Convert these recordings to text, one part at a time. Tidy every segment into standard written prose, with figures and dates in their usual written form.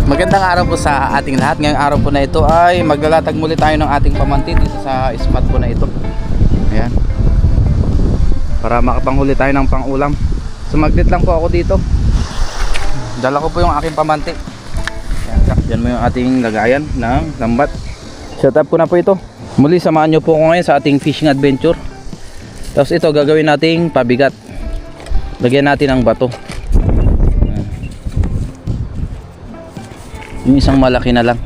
Magandang araw po sa ating lahat. Ngayong araw po na ito ay maglalatag muli tayo ng ating pamanti dito sa spot po na ito. Ayan. Para makapanghuli tayo ng pang-ulam. Sumaglit lang po ako dito. Dala ko po yung aking pamanti. Ayan, yan mo yung ating lagayan ng lambat. Set up ko na po ito. Muli samahan nyo po ako ngayon sa ating fishing adventure. Tapos ito gagawin nating pabigat. Lagyan natin ng bato. Yung isang malaki na lang.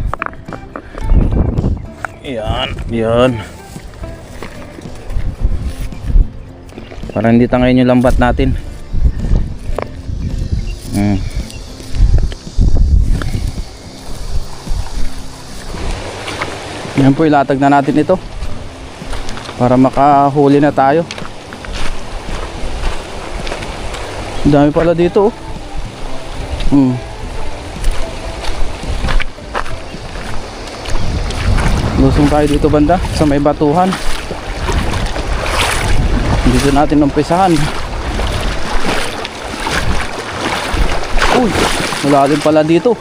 Ayan, yan. Para hindi tangayin yung lambat natin. Yan po, ilatag na natin ito para makahuli na tayo. Dami pala dito oh. Lusong tayo dito banda sa may batuhan. Dito natin umpisahan. Uy, malalim pala dito.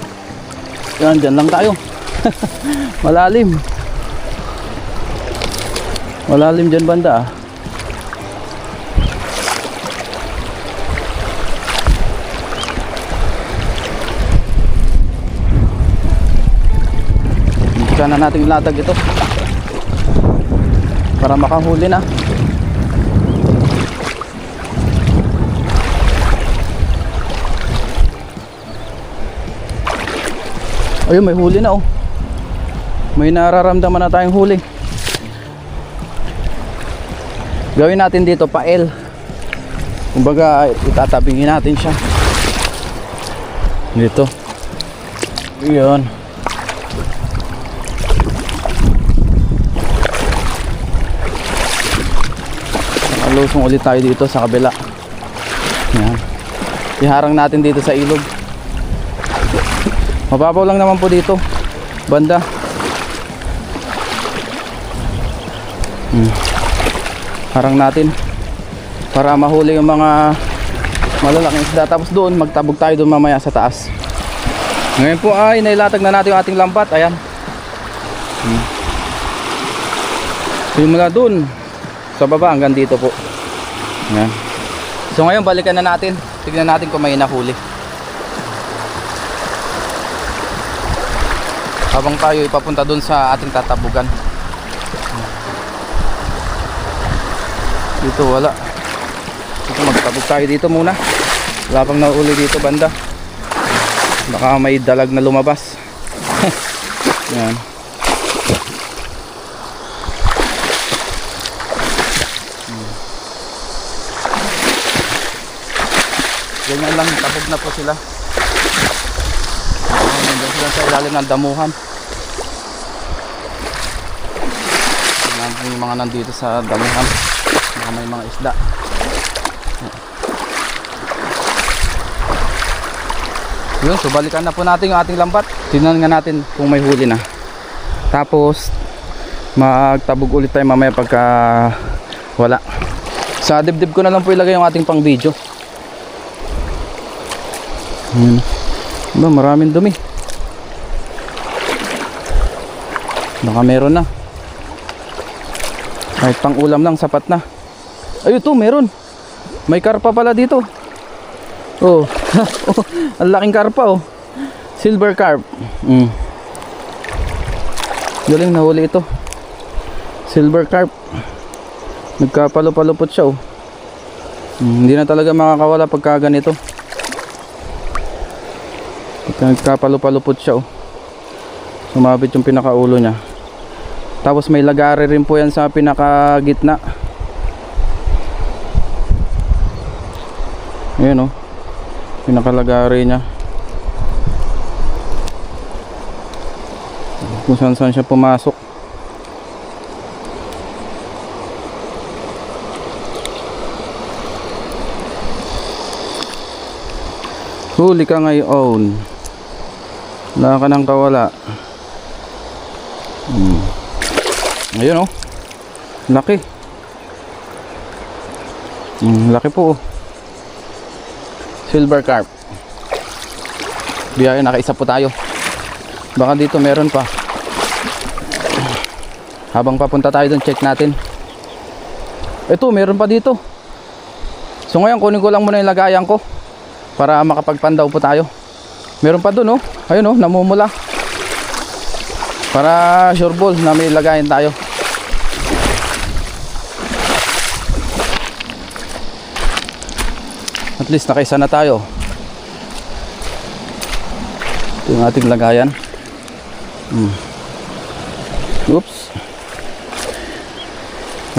Yan, dyan lang tayo. Malalim. Malalim dyan banda. Na nating ilatag ito para makahuli na. Ayun, may huli na oh. May nararamdaman na tayong huli. Gawin natin dito pael. Kumbaga itatabingin natin siya dito. Ayun. Lusong ulit tayo dito sa kabila. Yan. Iharang natin dito sa ilog. Mababaw lang naman po dito banda. Harang natin para mahuli yung mga malalaking isda. Tapos doon magtabog tayo doon mamaya sa taas. Ngayon po ay nailatag na natin yung ating lambat. Ayan. Simula doon sa baba hanggang dito po. Yan. So ngayon balikan na natin. Tignan natin kung may nahuli. Habang tayo ipapunta dun sa ating tatabugan. Dito wala. Dito magtabog tayo dito muna. Wala pang nahuli dito banda. Baka may dalag na lumabas. Yan. Ganyan lang, tabog na po sila. Nandiyan sila sa ilalim ng damuhan. Yung mga nandito sa damuhan. May mga isda. Yun, so balikan na po natin yung ating lambat. Tingnan nga natin kung may huli na. Tapos magtabog ulit tayo mamaya pagka wala. Sa dibdib ko na lang po ilagay yung ating pang video. Ba, maraming dumi. Baka meron na. Kahit pang ulam lang sapat na. Ayun to, meron. May karpa pala dito. Oh. Oh, ang laking karpa oh. Silver carp. Galing nahuli ito. Silver carp. Nagkapalo-palupot siya oh. Hindi na talaga makakawala pagka ganito. Nagkapalupalupot siya oh. Sumabit yung pinakaulo niya. Tapos may lagari rin po yan sa pinakagitna. Ayan oh, pinakalagari niya. Kung saan saan siya pumasok. Huli ka ngayon. Wala ka nang kawala. Ayun oh. Laki. Laki po oh. Silver carp. Biyaya, nakaisa po tayo. Baka dito meron pa. Habang papunta tayo doon, check natin. Ito, meron pa dito. So ngayon, kunin ko lang muna yung lagayan ko para makapagpandaw po tayo. Meron pa doon, oh. Ayun, oh, namumula. Para sure ball na may lagayan tayo. At least nakaisa na tayo. Ito yung ating lagayan. Oops.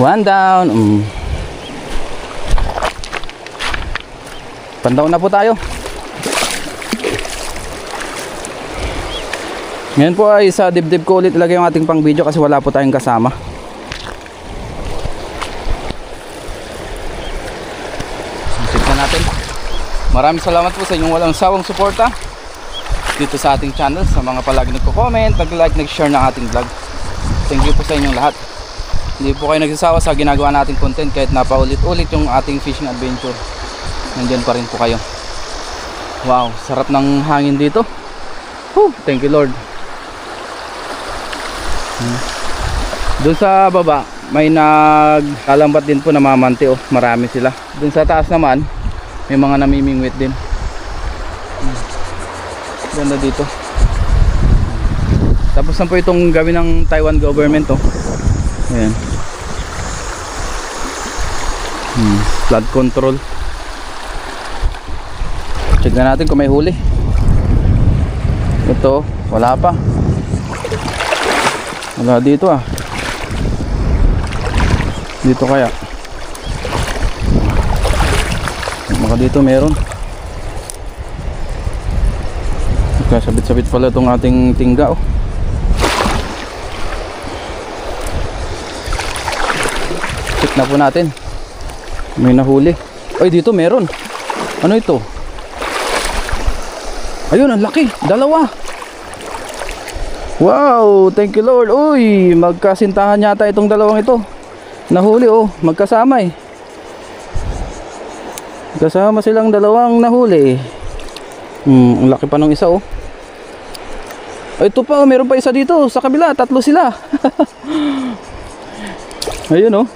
One down. Pandaw na po tayo. Ngayon po ay sa dibdib ko ulit ilagay yung ating pang video kasi wala po tayong kasama. Natin. Maraming salamat po sa inyong walang sawang suporta dito sa ating channel, sa mga palagi nagko-comment, nag-like, nag-share ng ating vlog. Thank you po sa inyong lahat. Hindi po kayo nagsasawa sa ginagawa nating content kahit napaulit-ulit yung ating fishing adventure. Nandiyan pa rin po kayo. Wow, sarap ng hangin dito. Whew, thank you Lord. Doon sa baba may nagkalambat din po na mamanti, oh. Marami sila. Doon sa taas naman may mga namimingwit din. Ganda dito. Tapos na po itong gawin ng Taiwan government, oh. Ayan. Flood control. Check na natin kung may huli. Ito, wala pa. Wala dito, ah. Dito kaya. Baka dito meron. Sabit-sabit pala itong ating tingga, oh. Check na po natin. May nahuli. Ay, dito meron. Ano ito? Ayun, ang laki. Dalawa. Wow, thank you Lord. Uy, magkasintahan yata itong dalawang ito. Nahuli, oh. Magkasama, eh. Kasama silang dalawang nahuli. Ang laki pa ng isa, oh. Ito pa, meron pa isa dito sa kabila, tatlo sila. Ayun, oh.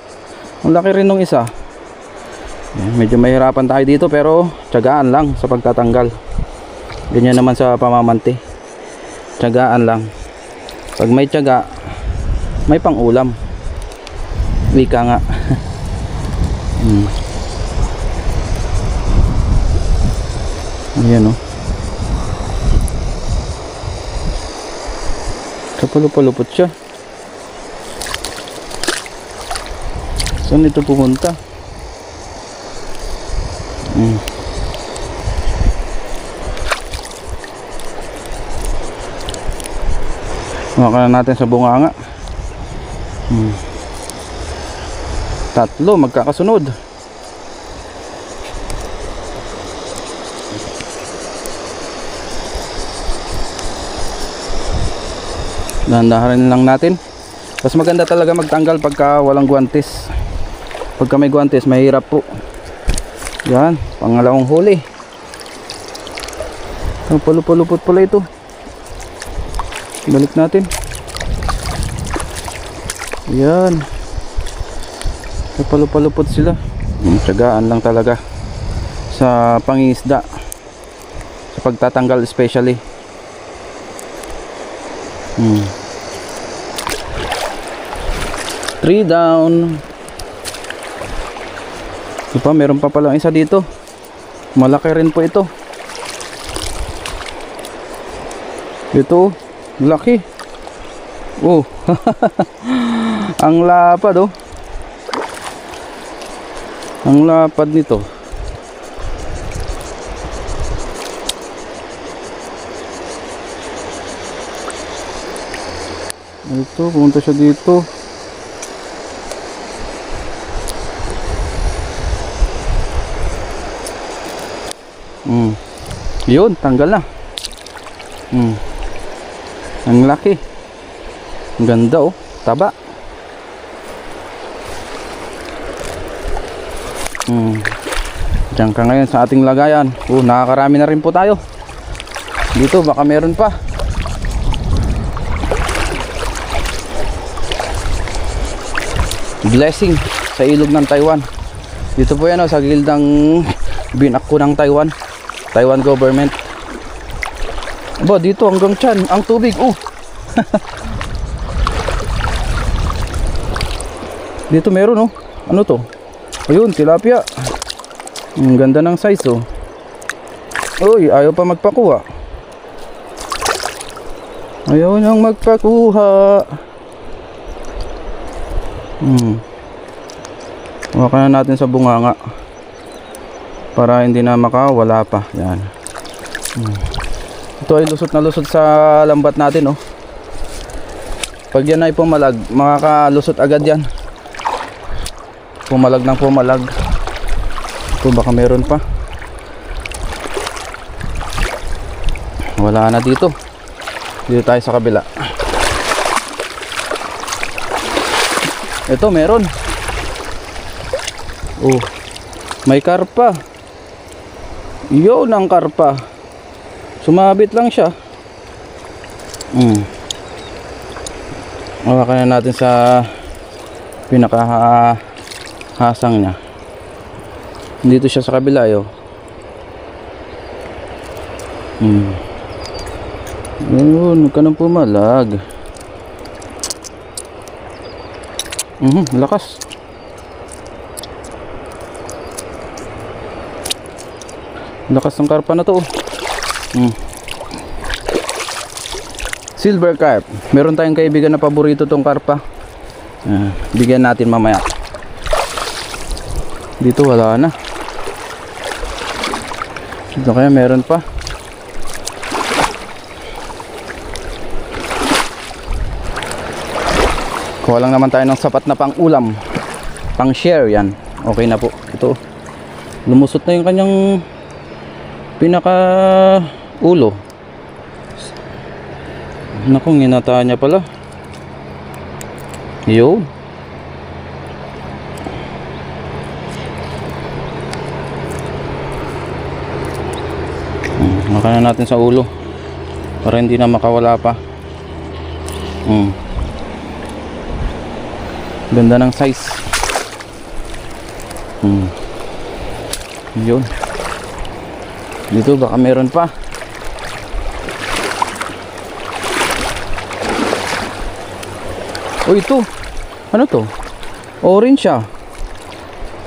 Ang laki rin ng isa. Medyo mahirapan tayo dito pero tiyagaan lang sa pagtatanggal. Ganyan naman sa pamamanti. Tiyagaan lang. Pag may tiyaga, may pang-ulam. Wika nga. Ayan, oh. Kapalupalupot siya. Saan ito pumunta? Maka na natin sa bunganga. Tatlo magkakasunod. Dahan-dahanin lang natin. Mas maganda talaga magtanggal pagka walang guwantes. Pagka may guwantes mahirap po. Yan, pangalawang huli. Palupalupot pala ito. Balik natin. Yan. Palupalupot sila. Tiyagaan lang talaga sa pangingisda, sa pagtatanggal especially. 3 down. Ito pa, meron pa palang isa dito. Malaki rin po ito. Ito, laki. Oh. Ang lapad, oh. Ang lapad nito. Ito, pumunta siya dito. Yun, tanggal na. Ang laki. Ang ganda, oh. Taba. Diyan ka ngayon sa ating lagayan. Nakakarami na rin po tayo. Dito, baka meron pa. blessing sa ilog ng Taiwan. Dito po yan sa gildang binako ng Taiwan government. Aba, dito hanggang tiyan ang tubig. Dito meron ano to? Ayun, tilapia. Ang ganda ng size Uy, ayaw pa magpakuha. Ayaw niyang magpakuha. Hawakan na natin sa bunganga para hindi na makawala pa. Yan. Ito ay lusot na lusot sa lambat natin Pag yan ay pumalag, makakalusot agad yan. Pumalag ng pumalag. Ito baka meron pa. Wala na dito. Dito tayo sa kabila. Ito meron. May karpa. Yun ang karpa. Sumabit lang siya. Hawakan na natin sa pinakahasang niya. Dito siya sa kabila Ayun, huwag ka nang pumalag. Lakas. Lakas ng karpa na to Silver carp. Meron tayong kaibigan na paborito tong karpa. Bigyan natin mamaya. Dito wala na. Dito kaya meron pa. Kuha lang naman tayo ng sapat na pang ulam, pang share yan. Okay na po. Ito, lumusot na yung kanyang pinaka ulo. Naku, ginata niya pala. Yun. Makanan natin sa ulo para hindi na makawala pa. Ganda ng size. Yun. Dito baka meron pa. Ito. Ano to? Orange siya.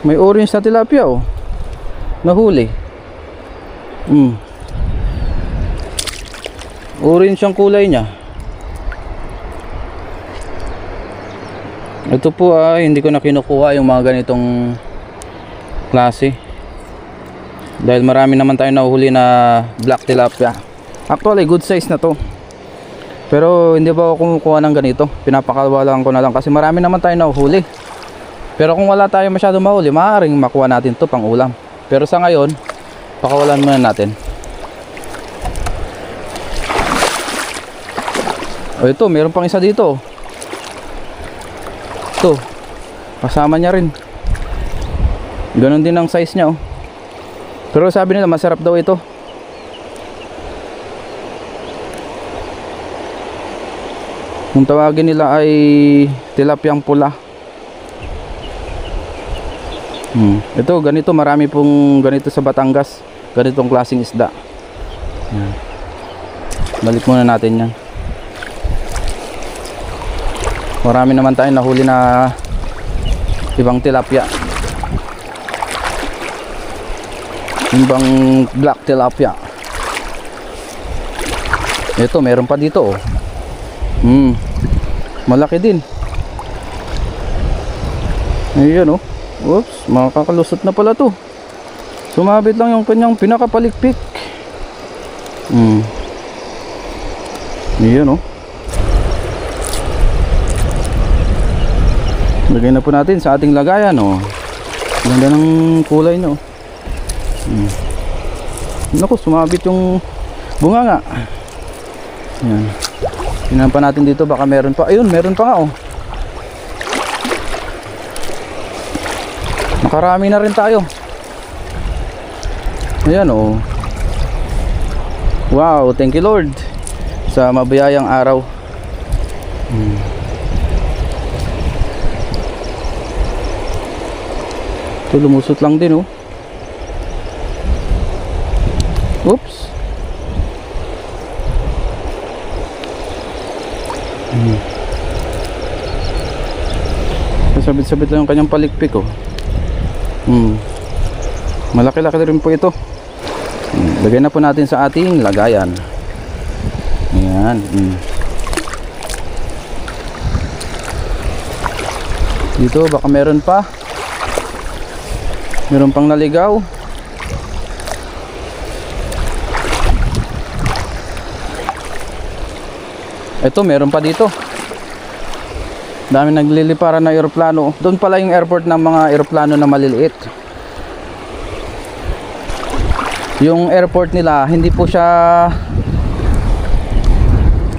May orange na tilapia nahuli. Orange ang kulay niya. Ito po hindi ko na kinukuha yung mga ganitong klase dahil marami naman tayo nahuhuli na black tilapia. Actually good size na to, pero hindi ba ako kumukuha ng ganito, pinapakawalan ko na lang kasi marami naman tayo nahuhuli. Pero kung wala tayo masyado mahuli, maaaring makuha natin to pang ulam, pero sa ngayon pakawalan muna natin. Ito, meron pang isa dito. Ito, kasama niya rin. Ganon din ang size niya Pero sabi nila masarap daw ito. Kung tawagin nila ay tilapiyang pula. Ito, ganito, marami pong ganito sa Batangas. Ganitong klaseng isda. Balik muna natin yan. Marami naman tayong nahuli na ibang tilapia, ibang black tilapia. Ito, meron pa dito malaki din. Ayan oops, makakalusot na pala to. Sumabit lang yung kanyang pinakapalikpik. Ayan lagay na po natin sa ating lagayan ganda ng kulay niya naku, sumabit yung bunganga. Yan, tingnan pa natin dito, baka meron pa. Ayun, meron pa nga nakarami na rin tayo. Ayan wow, thank you Lord sa mabiyayang araw. Ito lumusot lang din oh. Oops. Sabit-sabit lang yung kanyang palikpik oh. Malaki-laki rin po ito. Lagay na po natin sa ating lagayan. Ayan. Dito baka meron pa. Meron pang naligaw. Ito meron pa dito. Dami nagliliparan na eroplano. Doon pala yung airport ng mga eroplano na maliliit. Yung airport nila hindi po siya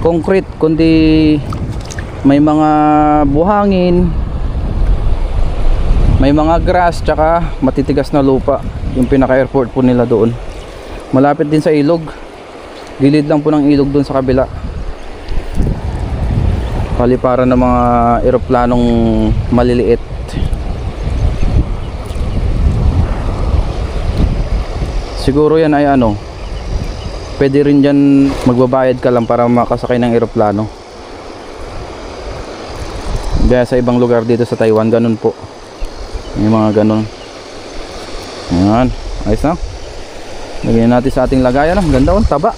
concrete, kundi may mga buhangin, may mga grass, tsaka matitigas na lupa. Yung pinaka airport po nila doon. Malapit din sa ilog. Gilid lang po ng ilog doon sa kabila. Paliparan ng mga eroplanong maliliit. Siguro yan ay ano, pwede rin dyan magbabayad ka lang para makasakay ng eroplano. Kaya sa ibang lugar dito sa Taiwan ganun po, may mga ganun. Ayan, ayos na. Lagyan natin sa ating lagayan. Ganda oh, taba.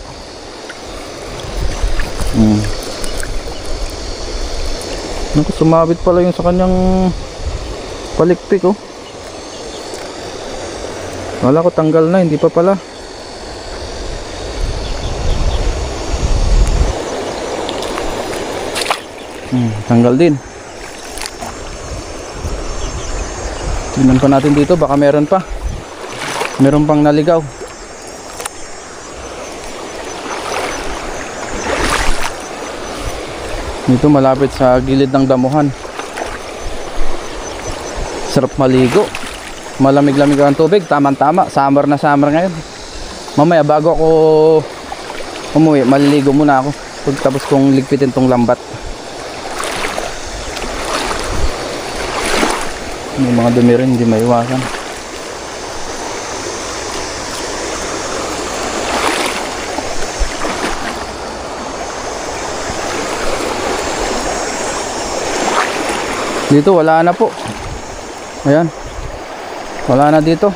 Naku, sumabit pala yung sa kanyang palikpik oh. Wala ko tanggal na, hindi pa pala. Tanggal din. Tingnan pa natin dito, baka meron pa. Meron pang naligaw. Dito malapit sa gilid ng damuhan. Sarap maligo. Malamig-lamig ang tubig, tamang-tama. Summer na summer ngayon. Mamaya bago ako umuwi, maliligo muna ako. Tapos kong ligpitin tong lambat. May mga dumi rin, hindi maiwasan. Dito wala na po. Ayan. Wala na dito.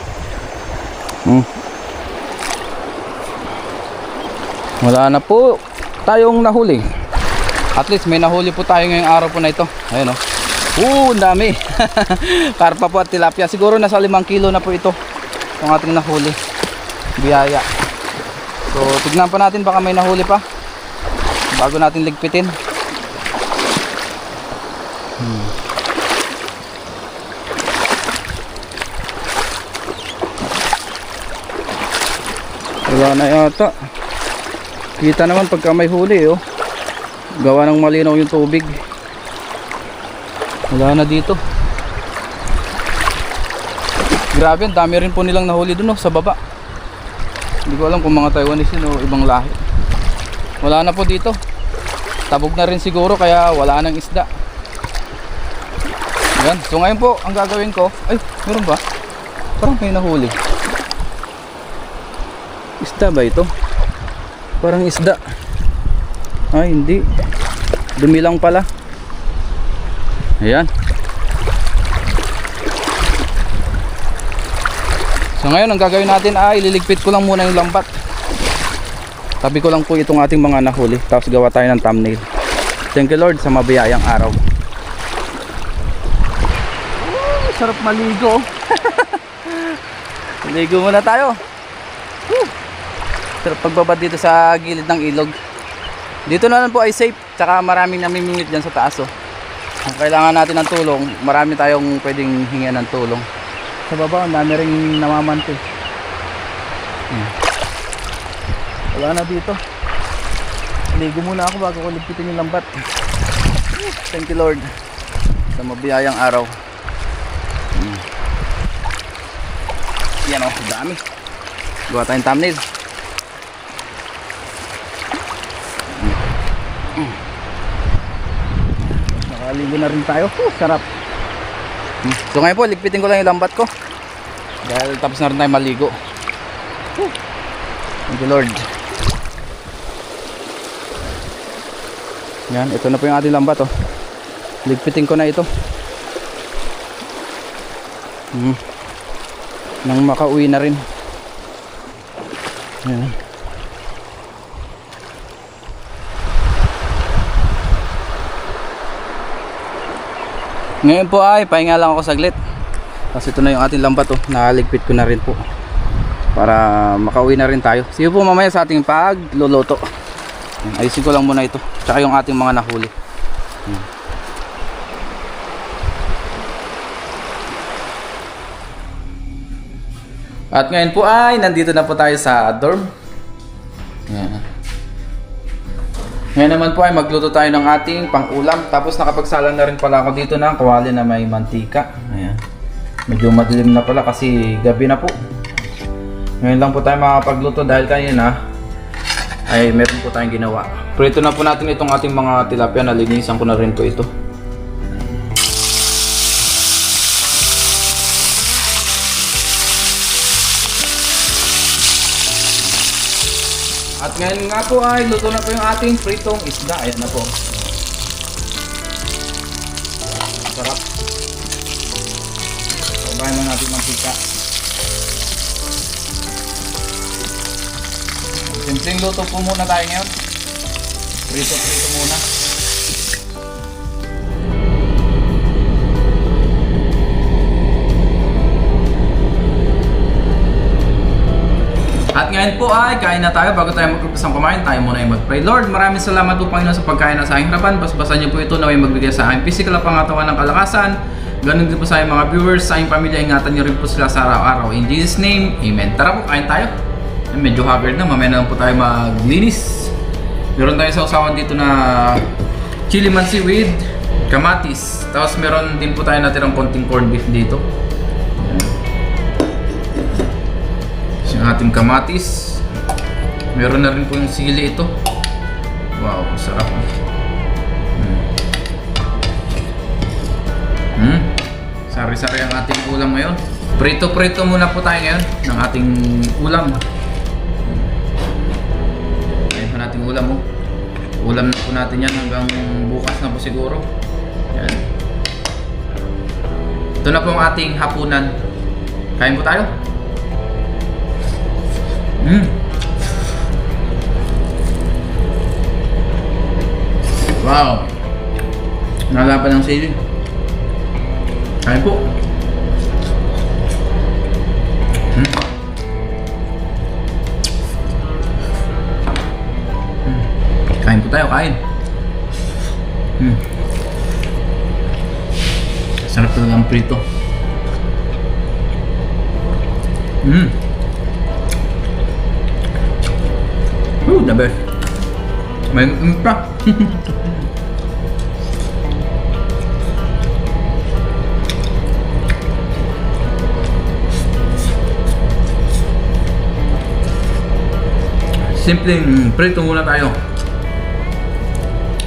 Wala na po tayong nahuli. At least may nahuli po tayo ngayong araw po na ito. Ayan oh. Dami. Karpa po at tilapia. Siguro nasa 5 kilo na po ito yung ating nahuli. Biyaya. So tignan pa natin, baka may nahuli pa bago natin ligpitin. Wala na yata. Kita naman pagka may huli oh. Gawa ng malinaw yung tubig. Wala na dito. Grabe, ang dami rin po nilang nahuli dun oh, sa baba. Hindi ko alam kung mga Taiwanese yun o ibang lahi. Wala na po dito. Tabog na rin siguro kaya wala nang isda. Yan. So ngayon po ang gagawin ko, ay meron ba? Parang may nahuli. Isda ba ito? Parang isda. Ay hindi, dumi lang pala. Ayan. So ngayon ang gagawin natin ay ililigpit ko lang muna yung lambat. Tabi ko lang po itong ating mga nahuli, tapos gawa tayo ng thumbnail. Thank you Lord sa mabiyayang araw. Sarap maligo. Maligo muna tayo. Sarap pagbabad dito sa gilid ng ilog. Dito naman po ay safe, tsaka maraming namimingwit dyan sa taas oh. Kung kailangan natin ng tulong, marami tayong pwedeng hingian ng tulong. Sa baba, ang dami ring namamante. Wala na dito. Ligo muna ako bago ko ligpitin yung lambat. Thank you Lord sa mabiyayang araw. Yan oh, dami. Gawa tayong thumbnail. Nakaligo na rin tayo. Sarap. So ngayon po, ligpitin ko lang yung lambat ko. Dahil tapos na rin tayo maligo. Thank you Lord. Yan, ito na po yung ating lambat oh. Ligpitin ko na ito. Nang makauwi na rin. Yan. Ngayon po ay pahinga lang ako saglit. Kasi ito na yung ating lambat oh. Nakaligpit ko na rin po. Para makauwi na rin tayo. See you po mamaya sa ating pagluluto. Ayusin ko lang muna ito. Tsaka yung ating mga nahuli. At ngayon po ay nandito na po tayo sa dorm. Yan. Ngayon naman po ay magluto tayo ng ating pang-ulam. Tapos nakapagsalang na rin pala ako dito ng kawali na may mantika. Ayan. Medyo madilim na pala kasi gabi na po. Ngayon lang po tayo makapagluto dahil kanina ay meron po tayong ginawa. Prito na po natin itong ating mga tilapia. Nalinisan ko na rin po ito. At ngayon nga po ay luto na po yung ating pritong isda. Ayan na po. Sarap. Sabahin lang natin mantika. Simpleng luto po muna tayo ngayon. Prito muna. At ngayon po ay kain na tayo. Bago tayo magpapasang kumain, tayo muna ay mag-pray. Lord, maraming salamat po Panginoon sa pagkain na sa aking harapan. Basbasan niyo po ito na may magbigay sa aking physical na pangatawan ng kalakasan. Ganun din po sa aking mga viewers, sa aking pamilya. Ingatan niyo rin po sila sa araw-araw. In Jesus' name, Amen. Tara po, kain tayo. Medyo haggard na, mamaya na lang po tayo maglinis. Meron tayo sa usawan dito na chili mansi with kamatis. Tapos meron din po tayo natirang konting corned beef dito. Yung ating kamatis. Meron na rin po yung sili ito. Wow, sarap. Sari-sari ang ating ulam ngayon. Prito-prito muna po tayo ngayon ng ating ulam. Ayun pa nating ulam oh. Ulam na po natin yan hanggang bukas na po siguro. Yan. Ito na po ang ating hapunan. Kain po tayo. Wow. Nalaban ng sili. Kain po. Kain po tayo, kain. Sarap talaga ang prito. The best. May pa. Simpleng prito muna tayo.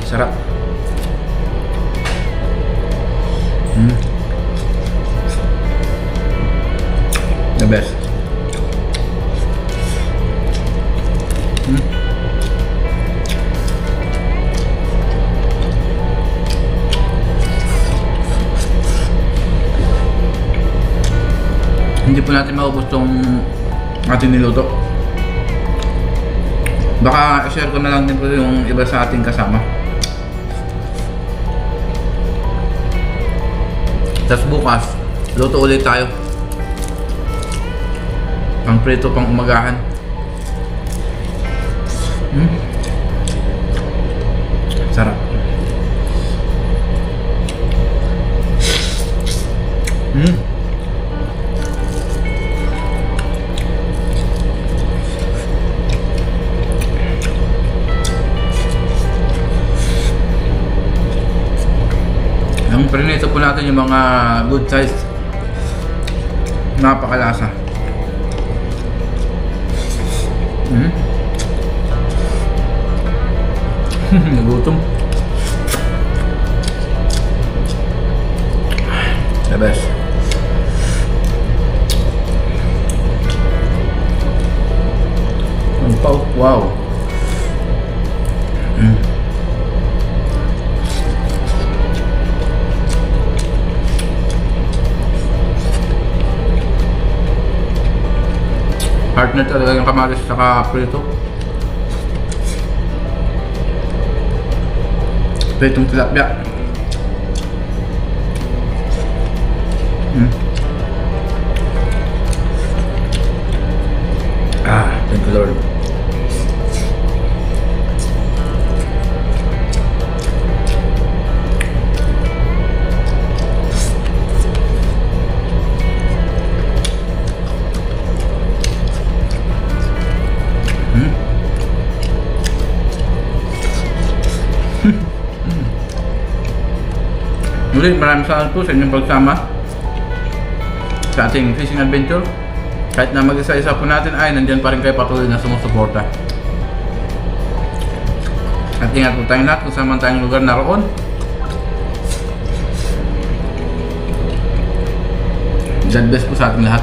Sarap. The best. Hindi po natin maubos itong ating niluto. Baka i-share ko na lang din po yung iba sa ating kasama. Tapos bukas, luto ulit tayo. Pang prito, pang umagahan. Sarap. Prinito po natin yung mga good size. Napakalasa. Nagutom. The best. pa oh. Wow. Partner talaga yung kamatis saka prito. Pritong tilapia. Thank you Lord. Muli, maraming salamat po sa inyong pagsama sa ating fishing adventure. Kahit na mag-isa-isa po natin ay nandyan pa rin kayo patuloy na sumusuporta. At ingat po tayong lahat kung saan man tayong lugar naroon. God bless po sa ating lahat.